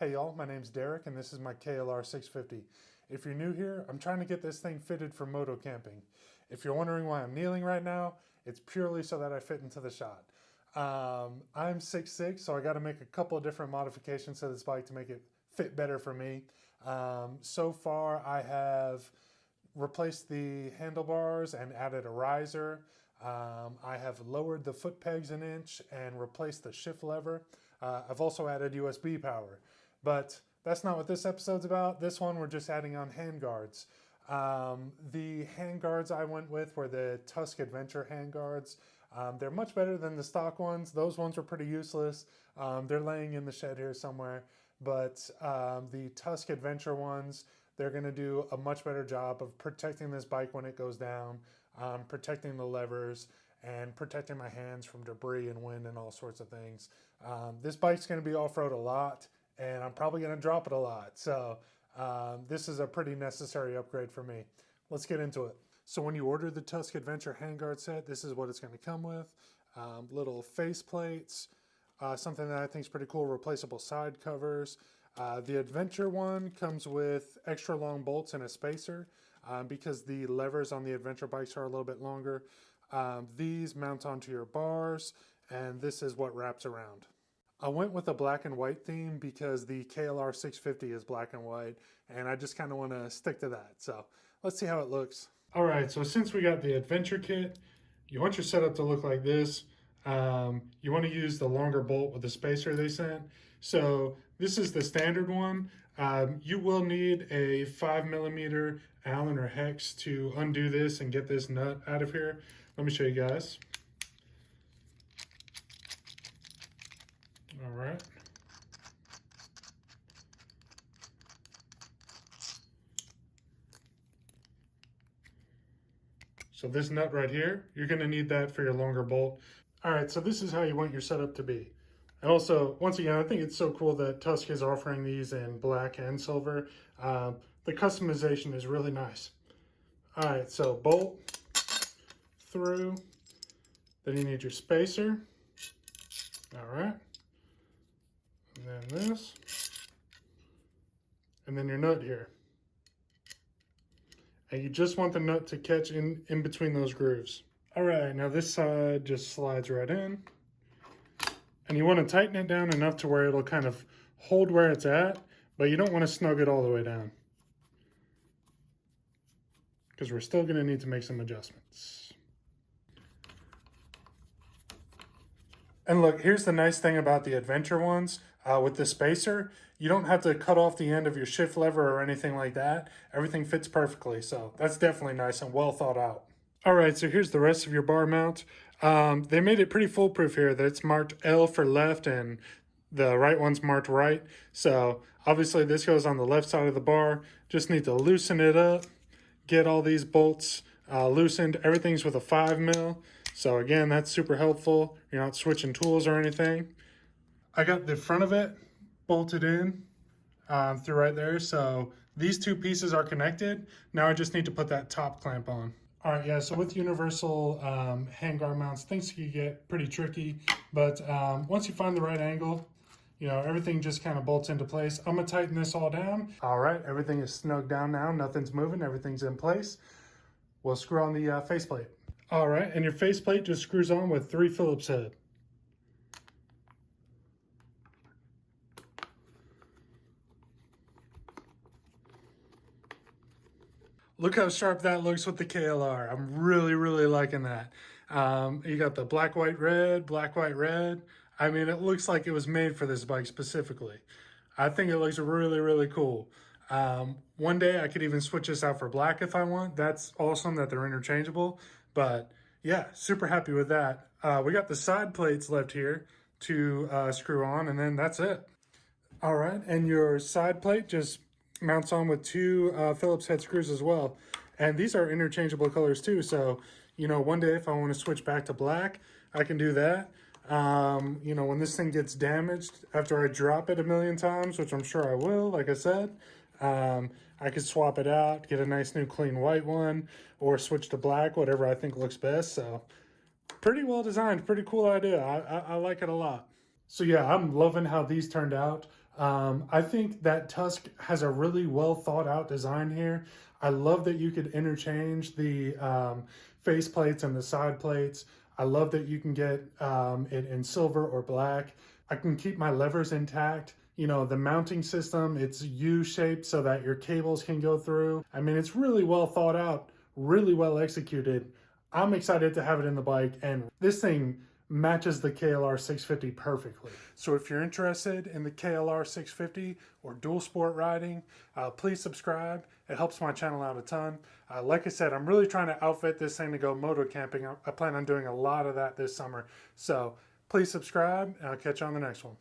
Hey y'all, my name's Derek and this is my KLR 650. If you're new here, I'm trying to get this thing fitted for moto camping. If you're wondering why I'm kneeling right now, it's purely so that I fit into the shot. I'm 6'6", so I got to make a couple of different modifications to this bike to make it fit better for me. So far I have replaced the handlebars and added a riser. I have lowered the foot pegs an inch and replaced the shift lever. I've also added USB power. But that's not what this episode's about. This one, we're just adding on handguards. The handguards I went with were the Tusk Adventure handguards. They're much better than the stock ones. Those ones were pretty useless. They're laying in the shed here somewhere. But the Tusk Adventure ones, they're going to do a much better job of protecting this bike when it goes down, protecting the levers, and protecting my hands from debris and wind and all sorts of things. This bike's going to be off-road a lot, and I'm probably going to drop it a lot. So this is a pretty necessary upgrade for me. Let's get into it. So when you order the Tusk Adventure handguard set, this is what it's going to come with. Little face plates, something that I think is pretty cool, replaceable side covers. The Adventure one comes with extra long bolts and a spacer because the levers on the Adventure bikes are a little bit longer. These mount onto your bars, and this is what wraps around. I went with a black and white theme because the KLR 650 is black and white, and I just kind of want to stick to that. So let's see how it looks. All right, so since we got the Adventure kit, you want your setup to look like this. You want to use the longer bolt with the spacer they sent. So this is the standard one. You will need a 5mm Allen or hex to undo this and get this nut out of here. Let me show you guys. All right. So this nut right here, you're going to need that for your longer bolt. All right, so this is how you want your setup to be. And also, once again, I think it's so cool that Tusk is offering these in black and silver. The customization is really nice. All right, so bolt through. Then you need your spacer. All right. And then this. And then your nut here. And you just want the nut to catch in between those grooves. All right, now this side just slides right in. And you want to tighten it down enough to where it'll kind of hold where it's at, but you don't want to snug it all the way down, because we're still going to need to make some adjustments. And look, here's the nice thing about the Adventure ones. With the spacer, you don't have to cut off the end of your shift lever or anything like that. Everything fits perfectly, so that's definitely nice and well thought out. All right, so here's the rest of your bar mount. They made it pretty foolproof here that it's marked L for left and the right one's marked right. So obviously this goes on the left side of the bar. Just need to loosen it up, get all these bolts loosened. Everything's with a 5mm. So again, that's super helpful. You're not switching tools or anything. I got the front of it bolted in through right there. So these two pieces are connected. Now I just need to put that top clamp on. All right, yeah, so with universal handguard mounts, things can get pretty tricky, but once you find the right angle, you know, everything just kind of bolts into place. I'm gonna tighten this all down. All right, everything is snug down now. Nothing's moving, everything's in place. We'll screw on the faceplate. All right, and your faceplate just screws on with 3 Phillips head. Look how sharp that looks with the KLR. I'm really, really liking that. You got the black, white, red, black, white, red. I mean, it looks like it was made for this bike specifically. I think it looks really, really cool. One day I could even switch this out for black if I want. That's awesome that they're interchangeable. But yeah, super happy with that. We got the side plates left here to screw on, and then that's it. All right, and your side plate just mounts on with 2 Phillips head screws as well. And these are interchangeable colors too. So, you know, one day if I want to switch back to black, I can do that. You know, when this thing gets damaged after I drop it a million times, which I'm sure I will, like I said, I could swap it out, get a nice new clean white one, or switch to black, whatever I think looks best. So pretty well designed, pretty cool idea. I like it a lot. So yeah, I'm loving how these turned out. I think that Tusk has a really well thought out design here. I love that you could interchange the face plates and the side plates. I love that you can get it in silver or black. I can keep my levers intact. You know, the mounting system, it's U-shaped so that your cables can go through. I mean, it's really well thought out, really well executed. I'm excited to have it in the bike, and this thing matches the KLR 650 perfectly. So if you're interested in the KLR 650 or dual sport riding, please subscribe. It helps my channel out a ton. Like I said, I'm really trying to outfit this thing to go moto camping. I plan on doing a lot of that this summer. So please subscribe, and I'll catch you on the next one.